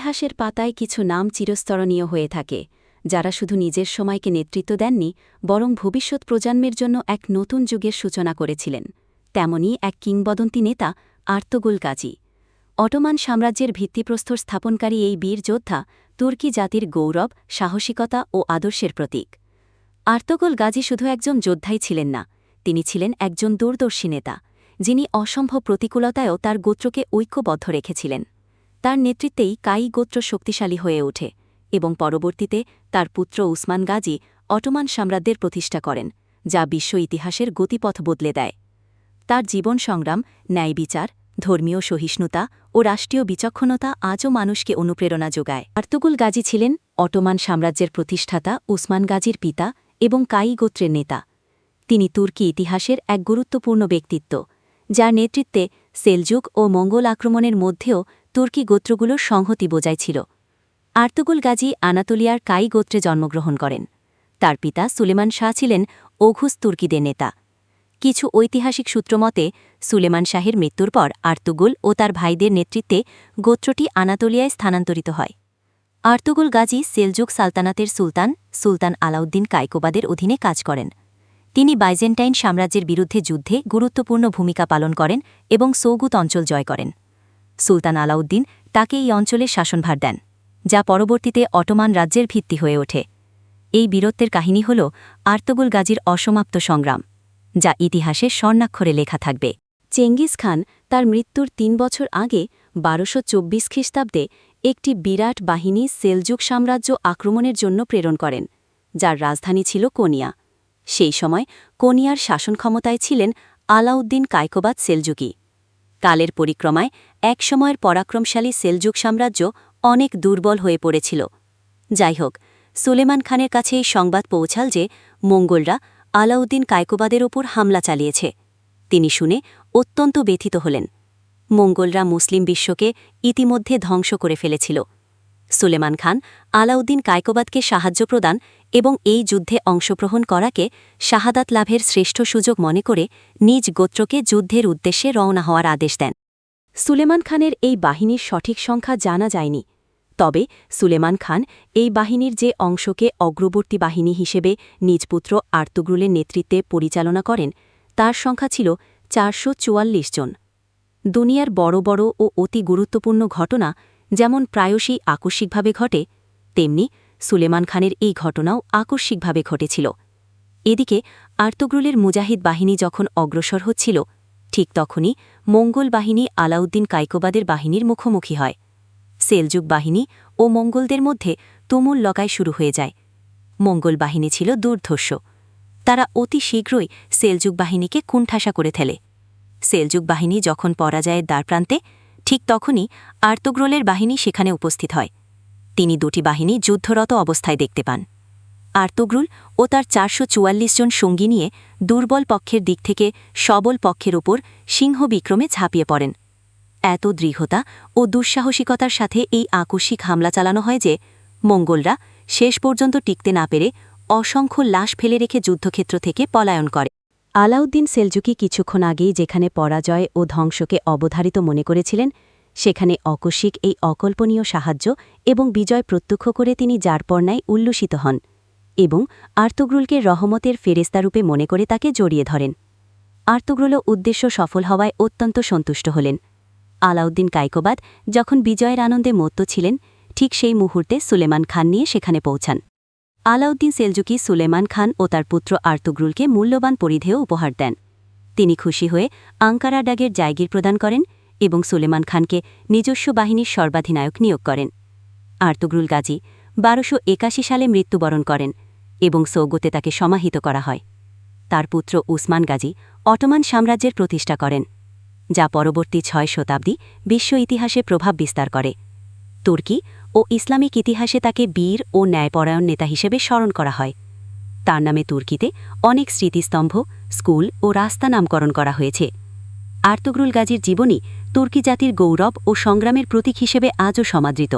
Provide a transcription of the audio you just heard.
ইতিহাসের পাতায় কিছু নাম চিরস্তরণীয় হয়ে থাকে যারা শুধু নিজের সময়কে নেতৃত্ব দেননি বরং ভবিষ্যৎ প্রজন্মের জন্য এক নতুন যুগের সূচনা করেছিলেন। তেমনি এক কিংবদন্তি নেতা আর্তুগুল গাজী। অটোমান সাম্রাজ্যের ভিত্তিপ্রস্তর স্থাপনকারী এই বীর যোদ্ধা তুর্কি জাতির গৌরব, সাহসিকতা ও আদর্শের প্রতীক। আর্তুগুল গাজী শুধু একজন যোদ্ধাই ছিলেন না, তিনি ছিলেন একজন দূরদর্শী নেতা, যিনি অসম্ভব প্রতিকূলতায়ও তার গোত্রকে ঐক্যবদ্ধ রেখেছিলেন। তার নেতৃত্বেই কায়ী গোত্র শক্তিশালী হয়ে ওঠে এবং পরবর্তীতে তার পুত্র উসমান গাজী অটোমান সাম্রাজ্যের প্রতিষ্ঠা করেন, যা বিশ্ব ইতিহাসের গতিপথ বদলে দেয়। তার জীবন সংগ্রাম, ন্যায়বিচার, ধর্মীয় সহিষ্ণুতা ও রাষ্ট্রীয় বিচক্ষণতা আজও মানুষকে অনুপ্রেরণা যোগায়। আর্তুগুল গাজী ছিলেন অটোমান সাম্রাজ্যের প্রতিষ্ঠাতা উসমান গাজীর পিতা এবং কায়ী গোত্রের নেতা। তিনি তুর্কি ইতিহাসের এক গুরুত্বপূর্ণ ব্যক্তিত্ব, যার নেতৃত্বে সেলজুক ও মঙ্গল আক্রমণের মধ্যেও তুর্কি গোত্রগুলোর সংহতি বজায় ছিল। আর্তুগুল গাজী আনাতোলিয়ার কায়ী গোত্রে জন্মগ্রহণ করেন। তার পিতা সুলেমান শাহ ছিলেন ওঘুস তুর্কিদের নেতা। কিছু ঐতিহাসিক সূত্রমতে সুলেমান শাহের মৃত্যুর পর আর্তুগুল ও তার ভাইদের নেতৃত্বে গোত্রটি আনাতোলিয়ায় স্থানান্তরিত হয়। আর্তুগুল গাজী সেলজুক সালতানাতের সুলতান আলাউদ্দিন কায়কোবাদের অধীনে কাজ করেন। তিনি বাইজেন্টাইন সাম্রাজ্যের বিরুদ্ধে যুদ্ধে গুরুত্বপূর্ণ ভূমিকা পালন করেন এবং সৌগুত অঞ্চল জয় করেন। সুলতান আলাউদ্দিন তাকে এই অঞ্চলের শাসনভার দেন, যা পরবর্তীতে অটোমান রাজ্যের ভিত্তি হয়ে ওঠে। এই বীরত্বের কাহিনী হল আর্তুগুল গাজীর অসমাপ্ত সংগ্রাম, যা ইতিহাসে স্বর্ণাক্ষরে লেখা থাকবে। চেঙ্গিস খান তার মৃত্যুর ৩ বছর আগে ১২২৪ খ্রিস্টাব্দে একটি বিরাট বাহিনী সেলজুক সাম্রাজ্য আক্রমণের জন্য প্রেরণ করেন, যার রাজধানী ছিল কোনিয়া। সেই সময় কোনিয়ার শাসন ক্ষমতায় ছিলেন আলাউদ্দিন কায়কোবাদ সেলজুকি। কালের পরিক্রমায় একসময়ের পরাক্রমশালী সেলজুক সাম্রাজ্য অনেক দুর্বল হয়ে পড়েছিল। যাই হোক, সুলেমান খানের কাছে এই সংবাদ পৌঁছাল যে মঙ্গলরা আলাউদ্দিন কায়কোবাদের ওপর হামলা চালিয়েছে। তিনি শুনে অত্যন্ত ব্যথিত হলেন। মঙ্গলরা মুসলিম বিশ্বকে ইতিমধ্যে ধ্বংস করে ফেলেছিল। সুলেমান খান আলাউদ্দিন কায়কোবাদকে সাহায্য প্রদান এবং এই যুদ্ধে অংশগ্রহণ করাকে শাহাদাত লাভের শ্রেষ্ঠ সুযোগ মনে করে নিজ গোত্রকে যুদ্ধের উদ্দেশ্যে রওনা হওয়ার আদেশ দেন। সুলেমান খানের এই বাহিনীর সঠিক সংখ্যা জানা যায়নি, তবে সুলেমান খান এই বাহিনীর যে অংশকে অগ্রবর্তী বাহিনী হিসেবে নিজ পুত্র আর্তুগ্রুলের নেতৃত্বে পরিচালনা করেন তার সংখ্যা ছিল ৪৪৪ জন। দুনিয়ার বড় বড় ও অতি গুরুত্বপূর্ণ ঘটনা যেমন প্রায়শই আকস্মিকভাবে ঘটে, তেমনি সুলেমান খানের এই ঘটনাও আকস্মিকভাবে ঘটেছিল। এদিকে আর্তুগ্রুলের মুজাহিদ বাহিনী যখন অগ্রসর হচ্ছিল, ঠিক তখনই মঙ্গল বাহিনী আলাউদ্দিন কায়কোবাদের বাহিনীর মুখোমুখি হয়। সেলজুক বাহিনী ও মঙ্গলদের মধ্যে তুমুল লড়াই শুরু হয়ে যায়। মঙ্গল বাহিনী ছিল দুর্ধর্ষ। তারা অতি শীঘ্রই সেলজুক বাহিনীকে কুণ্ঠাসা করে ফেলে। সেলজুক বাহিনী যখন পরাজয়ের দ্বারপ্রান্তে, ঠিক তখনই আর্তুগ্রুলের বাহিনী সেখানে উপস্থিত হয়। তিনি দুটি বাহিনী যুদ্ধরত অবস্থায় দেখতে পান। আর্তুগ্রুল ও তার ৪৪৪ জন সঙ্গী নিয়ে দুর্বল পক্ষের দিক থেকে সবল পক্ষের ওপর সিংহ বিক্রমে ঝাঁপিয়ে পড়েন। এত দৃঢ়তা ও দুঃসাহসিকতার সাথে এই আকস্মিক হামলা চালানো হয় যে মঙ্গলরা শেষ পর্যন্ত টিকতে না পেরে অসংখ্য লাশ ফেলে রেখে যুদ্ধক্ষেত্র থেকে পলায়ন করে। আলাউদ্দিন সেলজুকি কিছুক্ষণ আগেই যেখানে পরাজয় ও ধ্বংসকে অবধারিত মনে করেছিলেন, সেখানে আকস্মিক এই অকল্পনীয় সাহায্য এবং বিজয় প্রত্যক্ষ করে তিনি যারপরনায় উল্লসিত হন এবং আর্তুগ্রুলকে রহমতের ফেরেস্তারূপে মনে করে তাকে জড়িয়ে ধরেন। আর্তুগ্রুলও উদ্দেশ্য সফল হওয়ায় অত্যন্ত সন্তুষ্ট হলেন। আলাউদ্দিন কায়কোবাদ যখন বিজয়ের আনন্দে মত্ত ছিলেন, ঠিক সেই মুহূর্তে সুলেমান খান নিয়ে সেখানে পৌঁছান। আলাউদ্দিন সেলজুকি সুলেমান খান ও তার পুত্র আর্তুগ্রুলকে মূল্যবান পরিধেয় উপহার দেন। তিনি খুশি হয়ে আঙ্কারা ডাগের জায়গির প্রদান করেন এবং সুলেমান খানকে নিজস্ব বাহিনীর সর্বাধিনায়ক নিয়োগ করেন। আর্তুগ্রুল গাজী ১২৮১ সালে মৃত্যুবরণ করেন এবং সৌগতে তাকে সমাহিত করা হয়। তার পুত্র উসমান গাজী অটোমান সাম্রাজ্যের প্রতিষ্ঠা করেন, যা পরবর্তী ৬ শতাব্দী বিশ্ব ইতিহাসে প্রভাব বিস্তার করে। তুর্কি ও ইসলামিক ইতিহাসে তাকে বীর ও ন্যায়পরায়ণ নেতা হিসেবে স্মরণ করা হয়। তার নামে তুর্কিতে অনেক স্মৃতিস্তম্ভ, স্কুল ও রাস্তা নামকরণ করা হয়েছে। আর্তুগ্রুল গাজীর জীবনী তুর্কি জাতির গৌরব ও সংগ্রামের প্রতীক হিসেবে আজও সমাদৃত।